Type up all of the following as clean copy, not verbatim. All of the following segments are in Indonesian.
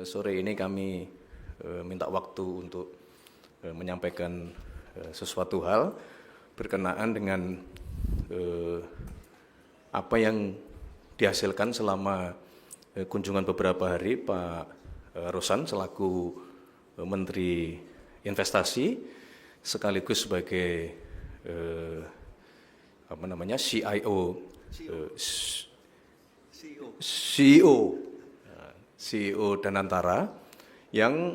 Sore ini kami minta waktu untuk menyampaikan sesuatu hal berkenaan dengan apa yang dihasilkan selama kunjungan beberapa hari Pak Rosan selaku Menteri Investasi sekaligus sebagai CIO, CEO Danantara, yang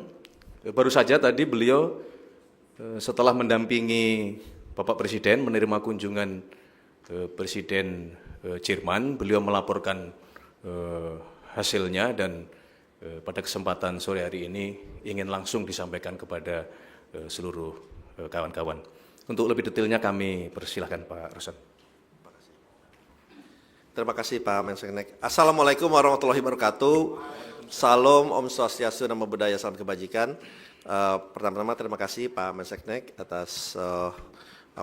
baru saja tadi beliau setelah mendampingi Bapak Presiden menerima kunjungan Presiden Jerman, beliau melaporkan hasilnya dan pada kesempatan sore hari ini ingin langsung disampaikan kepada seluruh kawan-kawan. Untuk lebih detailnya kami persilahkan Pak Rosan. Terima kasih Pak Menseknek. Assalamualaikum warahmatullahi wabarakatuh. Salam, Om Swastiastu, Namo Buddhaya, salam kebajikan. Pertama-tama terima kasih Pak Menseknek atas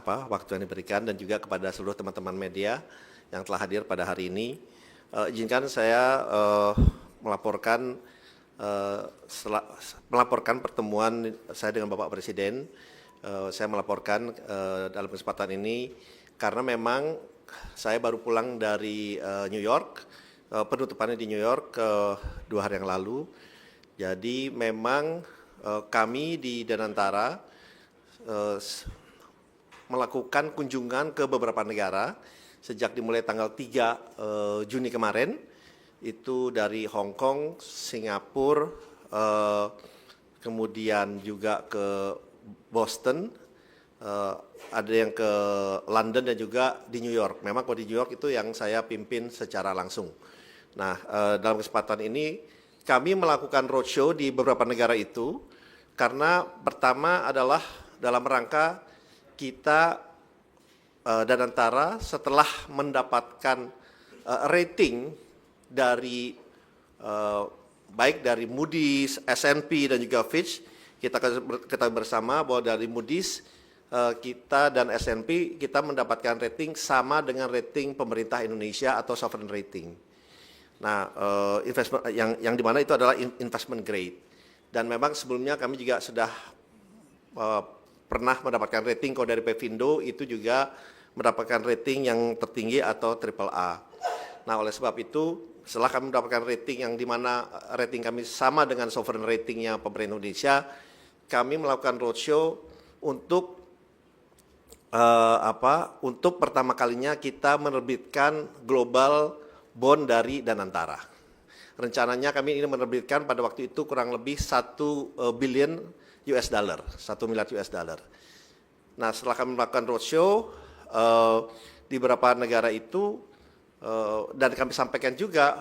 waktu yang diberikan dan juga kepada seluruh teman-teman media yang telah hadir pada hari ini. Izinkan saya melaporkan pertemuan saya dengan Bapak Presiden. Saya melaporkan dalam kesempatan ini karena memang saya baru pulang dari New York, penutupannya di New York 2 hari yang lalu. Jadi memang kami di Danantara melakukan kunjungan ke beberapa negara sejak dimulai tanggal 3 Juni kemarin, itu dari Hong Kong, Singapura, kemudian juga ke Boston, ada yang ke London dan juga di New York. Memang kalau di New York itu yang saya pimpin secara langsung. Nah, dalam kesempatan ini kami melakukan roadshow di beberapa negara itu karena pertama adalah dalam rangka kita Danantara setelah mendapatkan rating dari baik dari Moody's, S&P dan juga Fitch, kita ketahui bersama bahwa dari Moody's kita dan S&P kita mendapatkan rating sama dengan rating pemerintah Indonesia atau sovereign rating. Nah, investment yang dimana itu adalah investment grade. Dan memang sebelumnya kami juga sudah pernah mendapatkan rating kalau dari Pevindo itu juga mendapatkan rating yang tertinggi atau AAA. Nah, oleh sebab itu setelah kami mendapatkan rating yang dimana rating kami sama dengan sovereign ratingnya pemerintah Indonesia, kami melakukan roadshow untuk untuk pertama kalinya kita menerbitkan global bond dari Danantara. Rencananya kami ini menerbitkan pada waktu itu kurang lebih 1 billion US dollar, 1 miliar US dollar. Nah, setelah kami melakukan roadshow di beberapa negara itu dan kami sampaikan juga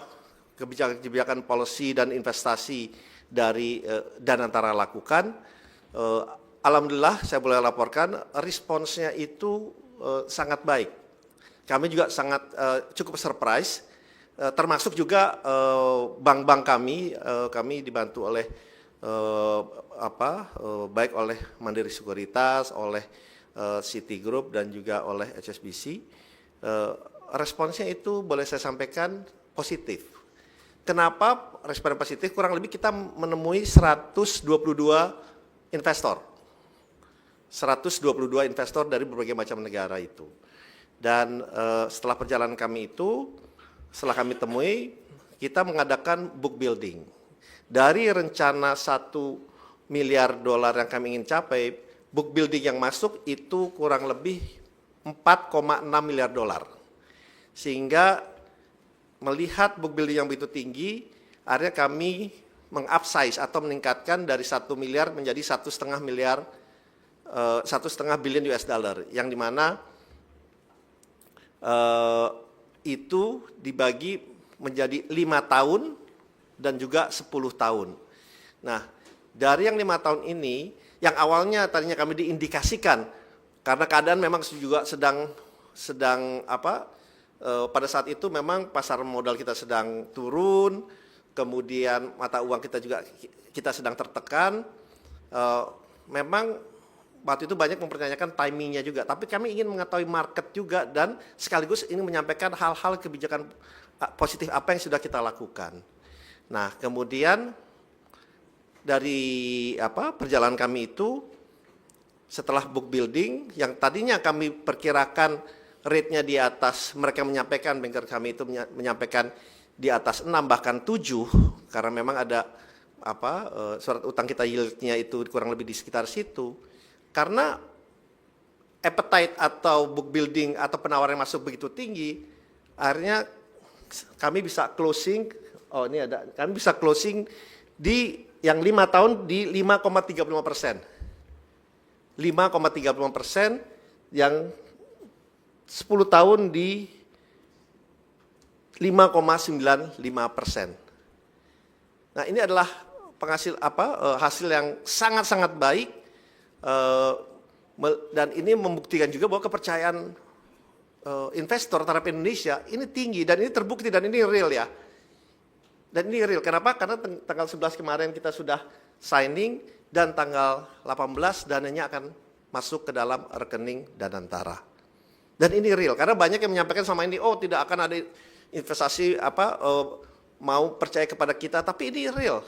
kebijakan-kebijakan policy dan investasi dari Danantara lakukan, alhamdulillah saya boleh laporkan responsnya itu sangat baik. Kami juga sangat cukup surprise, termasuk juga bank-bank kami dibantu oleh baik oleh Mandiri Sekuritas, oleh Citigroup dan juga oleh HSBC. Responsnya itu boleh saya sampaikan positif. Kenapa respon positif? Kurang lebih kita menemui 122 investor. 122 investor dari berbagai macam negara itu. Dan setelah perjalanan kami itu, setelah kami temui, kita mengadakan book building. Dari rencana 1 miliar dolar yang kami ingin capai, book building yang masuk itu kurang lebih 4,6 miliar dolar. Sehingga melihat book building yang begitu tinggi, akhirnya kami mengupsize atau meningkatkan dari 1 miliar menjadi 1,5 miliar 1,5 billion US dollar, yang dimana itu dibagi menjadi 5 tahun dan juga 10 tahun. Nah, dari yang 5 tahun ini, yang awalnya tadinya kami diindikasikan karena keadaan memang juga sedang pada saat itu memang pasar modal kita sedang turun, kemudian mata uang kita sedang tertekan, memang waktu itu banyak mempertanyakan timingnya juga, tapi kami ingin mengetahui market juga dan sekaligus ingin menyampaikan hal-hal kebijakan positif apa yang sudah kita lakukan. Nah, kemudian dari perjalanan kami itu setelah book building yang tadinya kami perkirakan rate-nya di atas, mereka menyampaikan, banker kami itu menyampaikan di atas 6 bahkan 7 karena memang ada surat utang kita yield-nya itu kurang lebih di sekitar situ. Karena appetite atau book building atau penawaran yang masuk begitu tinggi, akhirnya kami bisa closing, kami bisa closing di yang 5 tahun di 5,35%. 5,35%, yang 10 tahun di 5,95%. Nah, ini adalah hasil yang sangat-sangat baik, dan ini membuktikan juga bahwa kepercayaan investor terhadap Indonesia ini tinggi dan ini terbukti dan ini real ya. Dan ini real. Kenapa? Karena tanggal 11 kemarin kita sudah signing dan tanggal 18 dananya akan masuk ke dalam rekening Danantara. Dan ini real karena banyak yang menyampaikan sama ini, oh tidak akan ada investasi mau percaya kepada kita, tapi ini real.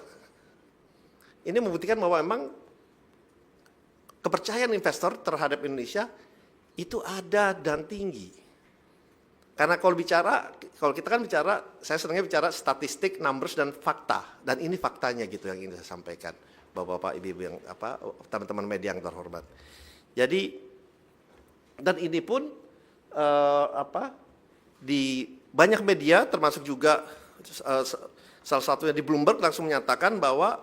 Ini membuktikan bahwa memang kepercayaan investor terhadap Indonesia itu ada dan tinggi. Karena kalau kita kan bicara, saya senangnya bicara statistik, numbers dan fakta, dan ini faktanya gitu yang ingin saya sampaikan, bapak-bapak, ibu-ibu yang teman-teman media yang terhormat. Jadi dan ini pun di banyak media termasuk juga salah satunya di Bloomberg langsung menyatakan bahwa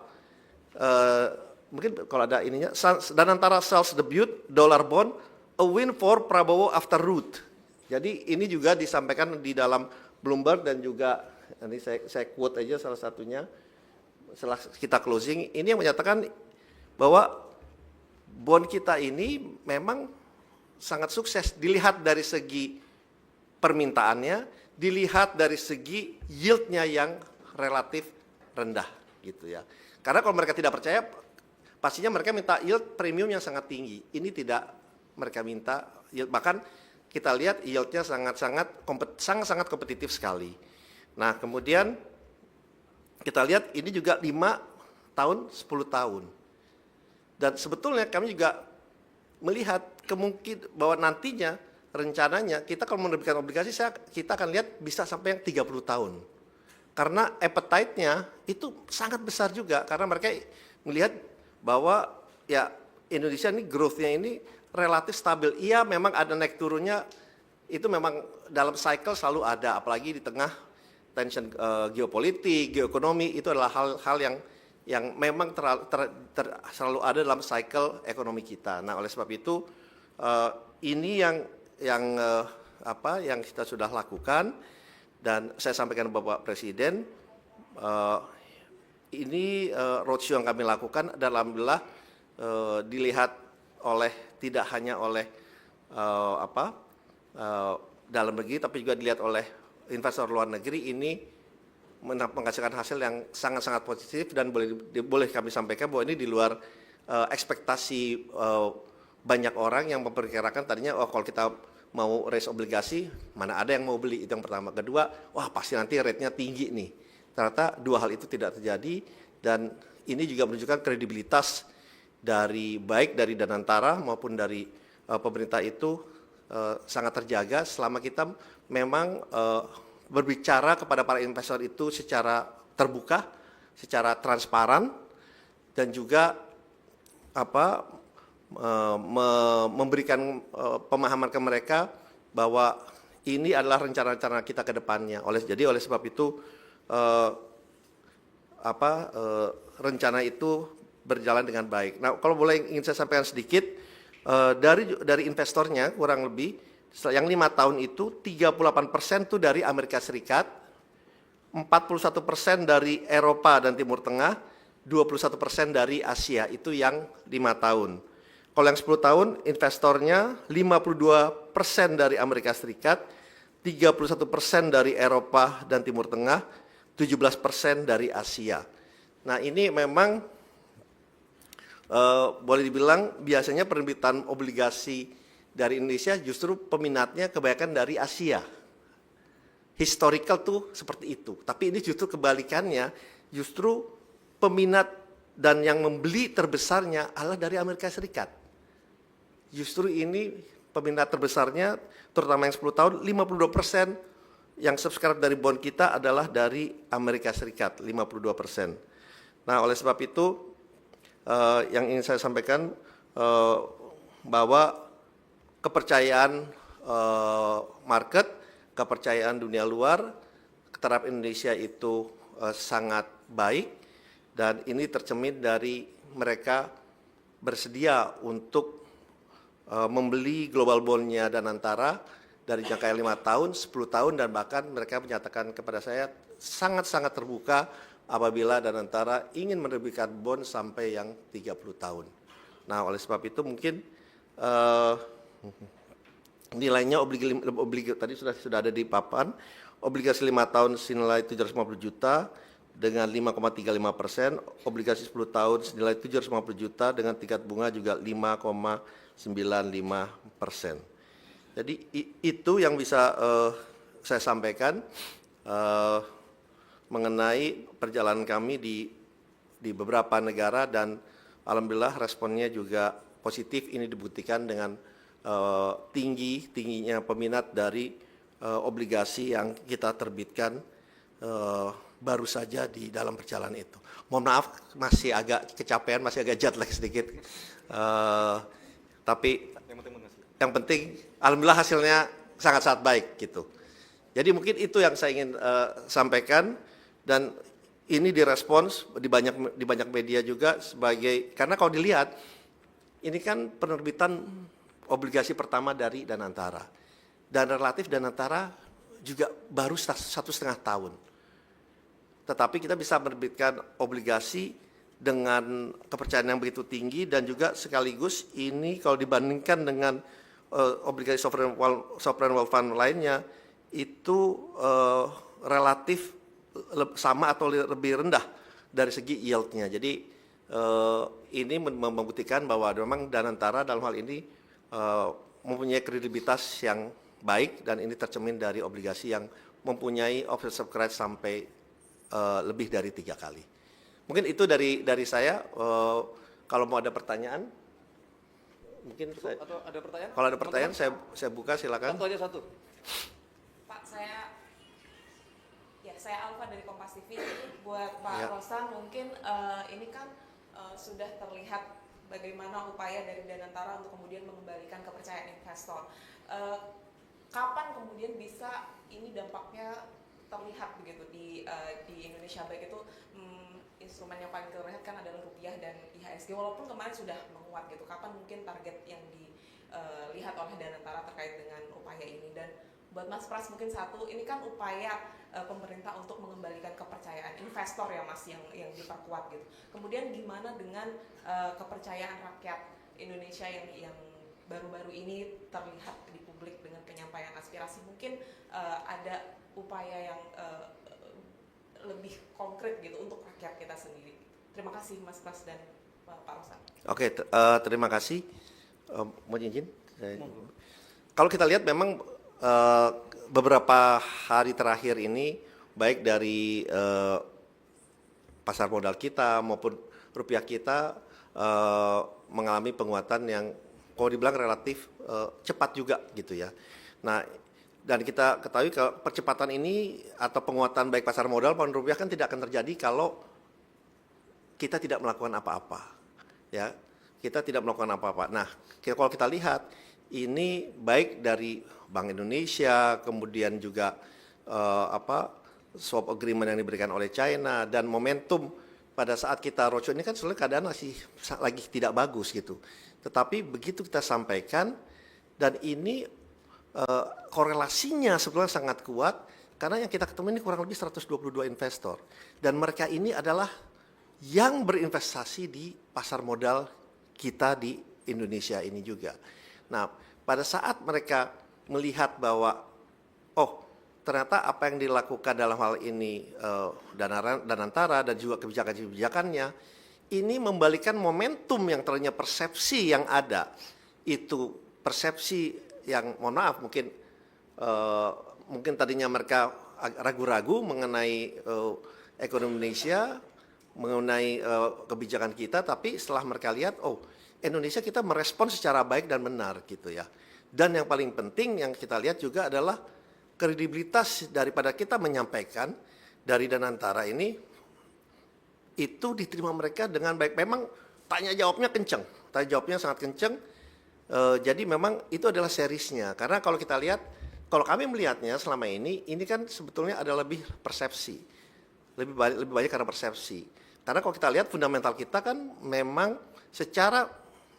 mungkin kalau ada ininya, Danantara sells debut dollar bond, a win for Prabowo after Ruth. Jadi ini juga disampaikan di dalam Bloomberg dan juga nanti saya quote aja salah satunya setelah kita closing, ini yang menyatakan bahwa bond kita ini memang sangat sukses dilihat dari segi permintaannya, dilihat dari segi yield-nya yang relatif rendah gitu ya. Karena kalau mereka tidak percaya, pastinya mereka minta yield premium yang sangat tinggi. Ini tidak mereka minta yield, bahkan kita lihat yield-nya sangat kompetitif sekali. Nah, kemudian kita lihat ini juga 5 tahun, 10 tahun. Dan sebetulnya kami juga melihat kemungkinan bahwa nantinya rencananya kita kalau menerbitkan obligasi kita akan lihat bisa sampai yang 30 tahun. Karena appetite-nya itu sangat besar juga karena mereka melihat bahwa ya Indonesia ini growth-nya ini relatif stabil. Iya memang ada naik turunnya, itu memang dalam cycle selalu ada, apalagi di tengah tension geopolitik, geoekonomi, itu adalah hal-hal yang memang selalu ada dalam cycle ekonomi kita. Nah, oleh sebab itu ini yang kita sudah lakukan dan saya sampaikan ke Bapak Presiden, ini roadshow yang kami lakukan dan alhamdulillah dilihat tidak hanya oleh dalam negeri tapi juga dilihat oleh investor luar negeri. Ini menghasilkan hasil yang sangat-sangat positif dan boleh kami sampaikan bahwa ini di luar ekspektasi banyak orang yang memperkirakan tadinya kalau kita mau raise obligasi mana ada yang mau beli, itu yang pertama. Kedua, wah pasti nanti rate-nya tinggi nih. Ternyata dua hal itu tidak terjadi dan ini juga menunjukkan kredibilitas baik dari Danantara maupun dari pemerintah itu sangat terjaga selama kita memang berbicara kepada para investor itu secara terbuka, secara transparan dan juga memberikan pemahaman ke mereka bahwa ini adalah rencana-rencana kita ke depannya. Jadi oleh sebab itu rencana itu berjalan dengan baik. Nah, kalau boleh ingin saya sampaikan sedikit, dari investornya kurang lebih yang 5 tahun itu 38% itu dari Amerika Serikat, 41% dari Eropa dan Timur Tengah, 21% dari Asia, itu yang 5 tahun. Kalau yang 10 tahun investornya 52% dari Amerika Serikat, 31% dari Eropa dan Timur Tengah, 17% dari Asia. Nah, ini memang boleh dibilang biasanya penerbitan obligasi dari Indonesia justru peminatnya kebanyakan dari Asia. Historical tuh seperti itu. Tapi ini justru kebalikannya, justru peminat dan yang membeli terbesarnya adalah dari Amerika Serikat. Justru ini peminat terbesarnya, terutama yang 10 tahun, 52% yang subscribe dari bond kita adalah dari Amerika Serikat, 52%. Nah, oleh sebab itu, yang ingin saya sampaikan, bahwa kepercayaan market, kepercayaan dunia luar terhadap Indonesia itu sangat baik, dan ini tercermin dari mereka bersedia untuk membeli global bond-nya Danantara dari jangka 5 tahun, 10 tahun, dan bahkan mereka menyatakan kepada saya sangat-sangat terbuka apabila Danantara ingin menerbitkan bond sampai yang 30 tahun. Nah, oleh sebab itu mungkin nilainya obligasi tadi sudah ada di papan, obligasi 5 tahun senilai 750 juta dengan 5,35%, obligasi 10 tahun senilai 750 juta dengan tingkat bunga juga 5,95%. Jadi itu yang bisa saya sampaikan mengenai perjalanan kami di beberapa negara, dan alhamdulillah responnya juga positif. Ini dibuktikan dengan tingginya peminat dari obligasi yang kita terbitkan baru saja di dalam perjalanan itu. Mohon maaf, masih agak kecapean, masih agak jet lag sedikit. Tapi yang penting, alhamdulillah hasilnya sangat-sangat baik gitu. Jadi mungkin itu yang saya ingin sampaikan, dan ini direspons di banyak media juga sebagai, karena kalau dilihat ini kan penerbitan obligasi pertama dari Danantara, dan relatif Danantara juga baru 1,5 tahun. Tetapi kita bisa menerbitkan obligasi dengan kepercayaan yang begitu tinggi, dan juga sekaligus ini kalau dibandingkan dengan obligasi sovereign wealth fund lainnya itu relatif sama atau lebih rendah dari segi yield-nya. Jadi ini membuktikan bahwa memang Danantara dalam hal ini mempunyai kredibilitas yang baik, dan ini tercermin dari obligasi yang mempunyai oversubscribe sampai lebih dari 3 kali. Mungkin itu dari saya. Kalau mau ada pertanyaan, mungkin saya, atau ada pertanyaan? kalau ada pertanyaan saya buka, silakan. Satu aja satu. Pak, saya Alfa dari Kompas TV. Buat Pak Ya. Rosan, mungkin ini kan sudah terlihat bagaimana upaya dari Danantara untuk kemudian mengembalikan kepercayaan investor. Kapan kemudian bisa ini dampaknya terlihat begitu di Indonesia, baik itu instrumen yang paling terlihat kan adalah rupiah dan IHSG, walaupun kemarin sudah menguat gitu. Kapan mungkin target yang dilihat oleh Danantara terkait dengan upaya ini? Dan buat Mas Pras mungkin satu, ini kan upaya pemerintah untuk mengembalikan kepercayaan investor ya Mas, yang diperkuat gitu. Kemudian gimana dengan kepercayaan rakyat Indonesia yang baru-baru ini terlihat di publik dengan penyampaian aspirasi? Mungkin ada upaya yang lebih konkret gitu untuk rakyat kita sendiri. Terima kasih Mas Pras dan Pak Rosan. Oke, terima kasih. Mau izin? Kalau kita lihat memang beberapa hari terakhir ini, baik dari pasar modal kita maupun rupiah kita mengalami penguatan yang kalau dibilang relatif cepat juga gitu ya. Nah, dan kita ketahui kalau percepatan ini atau penguatan baik pasar modal maupun rupiah kan tidak akan terjadi kalau kita tidak melakukan apa-apa, ya. Kita tidak melakukan apa-apa. Nah, kalau kita lihat ini baik dari Bank Indonesia, kemudian juga swap agreement yang diberikan oleh China, dan momentum pada saat kita roadshow ini kan sebenarnya keadaan masih lagi tidak bagus gitu. Tetapi begitu kita sampaikan, dan ini korelasinya sebenarnya sangat kuat, karena yang kita ketemu ini kurang lebih 122 investor, dan mereka ini adalah yang berinvestasi di pasar modal kita di Indonesia ini juga. Nah, pada saat mereka melihat bahwa ternyata apa yang dilakukan dalam hal ini Danantara dan juga kebijakan-kebijakannya ini membalikan momentum yang ternyata persepsi yang ada, itu persepsi yang mohon maaf mungkin tadinya mereka ragu-ragu mengenai ekonomi Indonesia, mengenai kebijakan kita, tapi setelah mereka lihat, oh Indonesia kita merespon secara baik dan benar gitu ya. Dan yang paling penting yang kita lihat juga adalah kredibilitas daripada kita menyampaikan dari Danantara ini itu diterima mereka dengan baik. Memang tanya jawabnya kenceng, tanya jawabnya sangat kenceng. Jadi memang itu adalah seriesnya. Karena kalau kita lihat, kalau kami melihatnya selama ini kan sebetulnya ada lebih persepsi, lebih banyak karena persepsi. Karena kalau kita lihat fundamental kita kan memang secara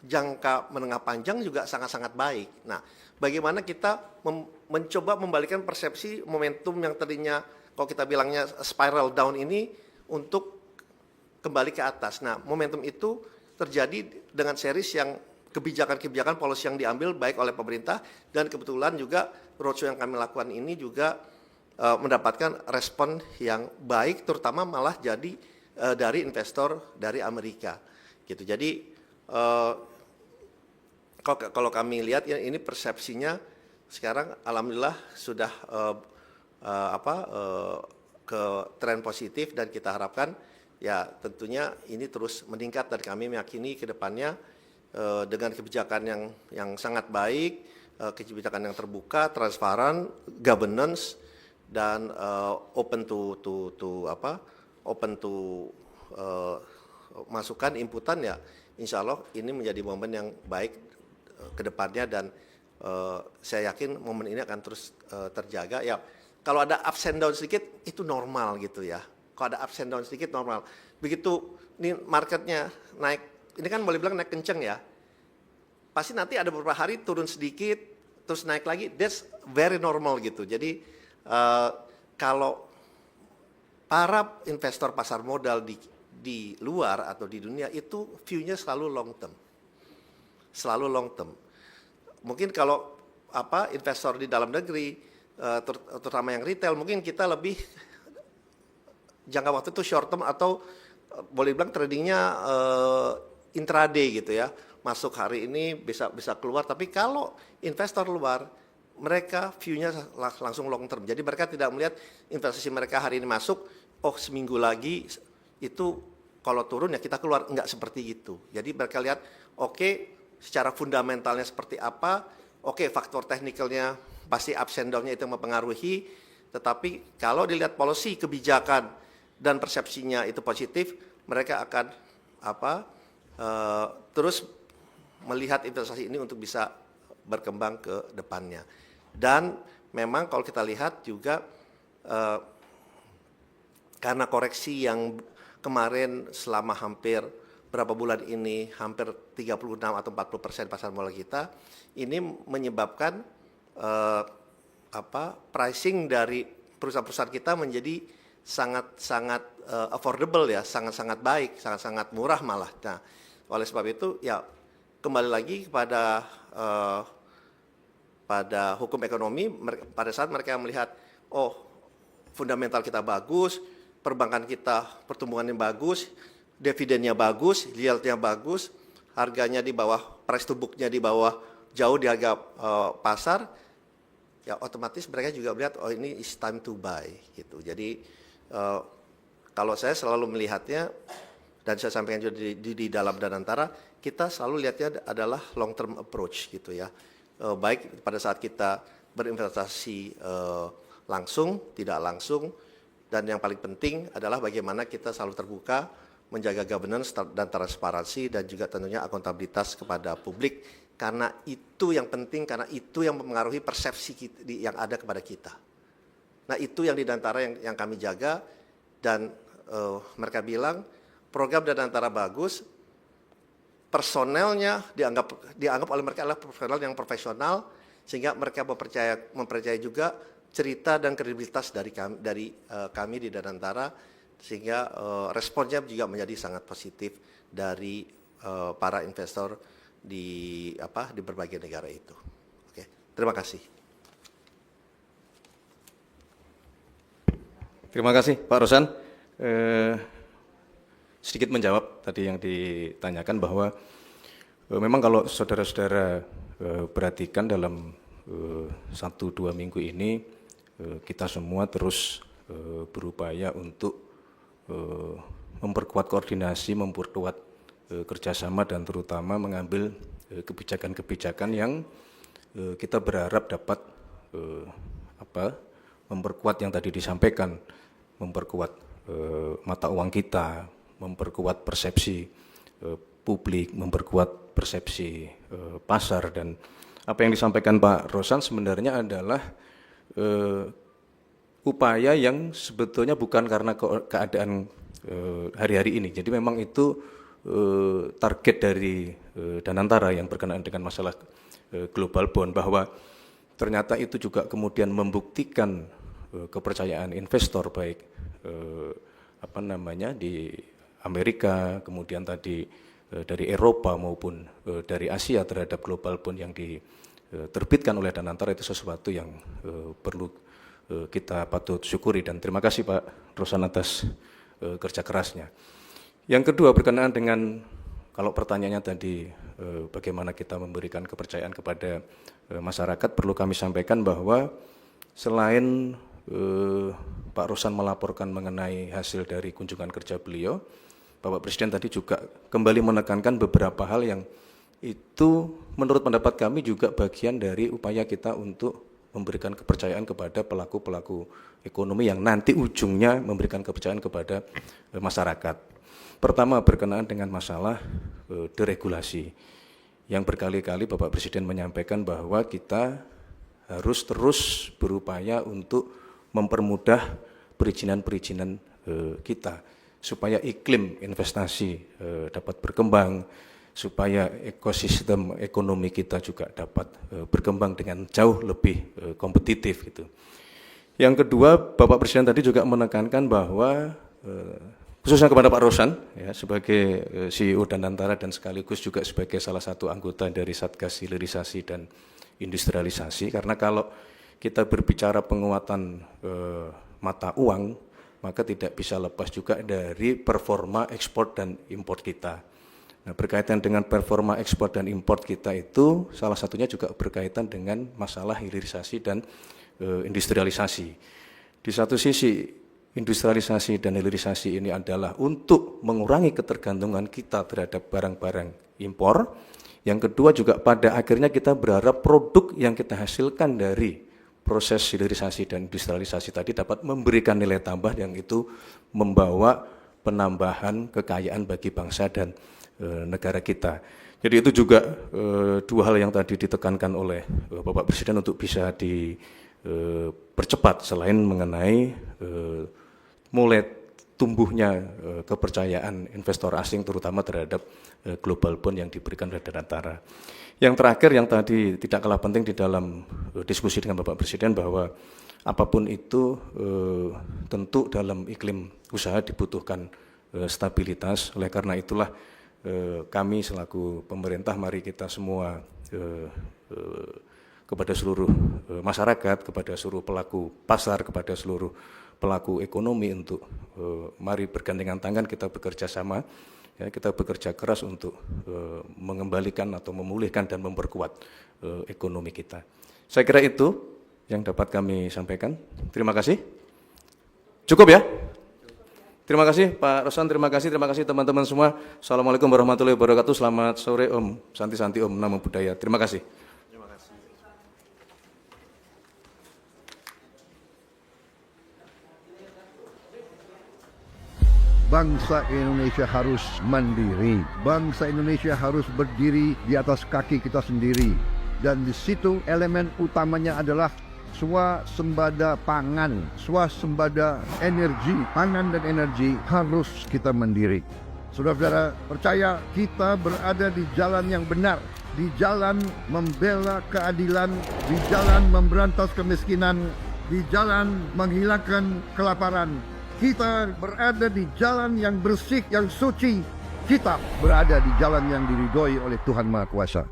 jangka menengah panjang juga sangat-sangat baik. Nah, bagaimana kita mencoba membalikkan persepsi momentum yang tadinya kalau kita bilangnya spiral down ini untuk kembali ke atas. Nah, momentum itu terjadi dengan series yang kebijakan-kebijakan policy yang diambil baik oleh pemerintah, dan kebetulan juga roadshow yang kami lakukan ini juga mendapatkan respon yang baik, terutama malah jadi dari investor dari Amerika gitu. Jadi kalau kami lihat ya, ini persepsinya sekarang alhamdulillah sudah ke tren positif, dan kita harapkan ya tentunya ini terus meningkat, dan kami meyakini ke depannya dengan kebijakan yang sangat baik, kebijakan yang terbuka, transparan, governance, dan open to masukan, inputan ya, insya Allah ini menjadi momen yang baik ke depannya, dan saya yakin momen ini akan terus terjaga. Ya, kalau ada ups and down sedikit itu normal gitu ya. Kalau ada ups and down sedikit normal. Begitu ini marketnya naik, ini kan boleh bilang naik kenceng ya. Pasti nanti ada beberapa hari turun sedikit, terus naik lagi. That's very normal gitu. Jadi kalau para investor pasar modal di luar atau di dunia itu view-nya selalu long term. Selalu long term. Mungkin kalau investor di dalam negeri, terutama yang retail, mungkin kita lebih jangka waktu itu short term, atau boleh bilang tradingnya intraday gitu ya. Masuk hari ini bisa keluar, tapi kalau investor luar, mereka view-nya langsung long term. Jadi mereka tidak melihat investasi mereka hari ini masuk, oh seminggu lagi itu kalau turun ya kita keluar, enggak seperti itu. Jadi mereka lihat, oke, secara fundamentalnya seperti apa, oke, faktor teknikalnya pasti ups and down-nya itu mempengaruhi, tetapi kalau dilihat policy, kebijakan, dan persepsinya itu positif, mereka akan terus melihat investasi ini untuk bisa berkembang ke depannya. Dan memang kalau kita lihat juga karena koreksi yang kemarin selama hampir berapa bulan ini, hampir 36 atau 40% pasar modal kita, ini menyebabkan pricing dari perusahaan-perusahaan kita menjadi sangat-sangat affordable ya, sangat-sangat baik, sangat-sangat murah malah. Nah, oleh sebab itu ya kembali lagi kepada pada hukum ekonomi, pada saat mereka melihat, oh fundamental kita bagus, perbankan kita pertumbuhannya bagus, dividennya bagus, yield-nya bagus, harganya di bawah, price to book-nya di bawah, jauh di harga pasar, ya otomatis mereka juga melihat, oh ini is time to buy gitu. Jadi kalau saya selalu melihatnya, dan saya sampaikan juga di dalam Danantara, kita selalu lihatnya adalah long term approach gitu ya. Baik pada saat kita berinvestasi langsung, tidak langsung, dan yang paling penting adalah bagaimana kita selalu terbuka, menjaga governance dan transparansi, dan juga tentunya akuntabilitas kepada publik, karena itu yang penting, karena itu yang mempengaruhi persepsi yang ada kepada kita. Nah itu yang di Danantara yang kami jaga, dan mereka bilang program Danantara bagus, personelnya dianggap oleh mereka adalah personel yang profesional, sehingga mereka mempercayai juga cerita dan kredibilitas dari kami di Danantara, sehingga responnya juga menjadi sangat positif dari para investor di berbagai negara itu. Oke, terima kasih. Terima kasih Pak Rosan. Sedikit menjawab tadi yang ditanyakan bahwa memang kalau saudara-saudara perhatikan dalam 1-2 minggu ini kita semua terus berupaya untuk memperkuat koordinasi, memperkuat kerjasama, dan terutama mengambil kebijakan-kebijakan yang kita berharap dapat memperkuat yang tadi disampaikan, memperkuat mata uang kita, memperkuat persepsi publik, memperkuat persepsi pasar. Dan apa yang disampaikan Pak Rosan sebenarnya adalah upaya yang sebetulnya bukan karena keadaan hari-hari ini. Jadi memang itu target dari Danantara yang berkenaan dengan masalah global bond, bahwa ternyata itu juga kemudian membuktikan kepercayaan investor, baik di Amerika, kemudian tadi dari Eropa maupun dari Asia terhadap global bond yang diterbitkan oleh Danantara. Itu sesuatu yang perlu kita patut syukuri, dan terima kasih Pak Rosan atas kerja kerasnya. Yang kedua berkenaan dengan, kalau pertanyaannya tadi bagaimana kita memberikan kepercayaan kepada masyarakat, perlu kami sampaikan bahwa selain Pak Rosan melaporkan mengenai hasil dari kunjungan kerja beliau, Bapak Presiden tadi juga kembali menekankan beberapa hal yang itu menurut pendapat kami juga bagian dari upaya kita untuk memberikan kepercayaan kepada pelaku-pelaku ekonomi yang nanti ujungnya memberikan kepercayaan kepada masyarakat. Pertama berkenaan dengan masalah deregulasi, yang berkali-kali Bapak Presiden menyampaikan bahwa kita harus terus berupaya untuk mempermudah perizinan-perizinan kita, supaya iklim investasi dapat berkembang, supaya ekosistem ekonomi kita juga dapat berkembang dengan jauh lebih kompetitif gitu. Yang kedua, Bapak Presiden tadi juga menekankan bahwa khususnya kepada Pak Rosan ya, sebagai CEO Danantara dan sekaligus juga sebagai salah satu anggota dari Satgas Hilirisasi dan Industrialisasi, karena kalau kita berbicara penguatan mata uang, maka tidak bisa lepas juga dari performa ekspor dan impor kita. Nah, berkaitan dengan performa ekspor dan impor kita itu salah satunya juga berkaitan dengan masalah hilirisasi dan industrialisasi. Di satu sisi industrialisasi dan hilirisasi ini adalah untuk mengurangi ketergantungan kita terhadap barang-barang impor. Yang kedua juga pada akhirnya kita berharap produk yang kita hasilkan dari proses hilirisasi dan industrialisasi tadi dapat memberikan nilai tambah yang itu membawa penambahan kekayaan bagi bangsa dan negara kita. Jadi itu juga dua hal yang tadi ditekankan oleh Bapak Presiden untuk bisa dipercepat, selain mengenai mulai tumbuhnya kepercayaan investor asing terutama terhadap global bond yang diberikan oleh Danantara. Yang terakhir yang tadi tidak kalah penting di dalam diskusi dengan Bapak Presiden, bahwa apapun itu tentu dalam iklim usaha dibutuhkan stabilitas. Oleh karena itulah kami selaku pemerintah, mari kita semua kepada seluruh masyarakat, kepada seluruh pelaku pasar, kepada seluruh pelaku ekonomi untuk mari bergandengan tangan, kita bekerja sama, ya, kita bekerja keras untuk mengembalikan atau memulihkan dan memperkuat ekonomi kita. Saya kira itu yang dapat kami sampaikan. Terima kasih. Cukup ya? Terima kasih Pak Rosan, terima kasih teman-teman semua. Assalamualaikum warahmatullahi wabarakatuh. Selamat sore Om, santi-santi Om, Namo Buddhaya. Terima kasih. Bangsa Indonesia harus mandiri. Bangsa Indonesia harus berdiri di atas kaki kita sendiri. Dan di situ elemen utamanya adalah swasembada pangan, swasembada energi. Pangan dan energi harus kita mandiri. Saudara-saudara, percaya kita berada di jalan yang benar, di jalan membela keadilan, di jalan memberantas kemiskinan, di jalan menghilangkan kelaparan. Kita berada di jalan yang bersih, yang suci. Kita berada di jalan yang diridhoi oleh Tuhan Maha Kuasa.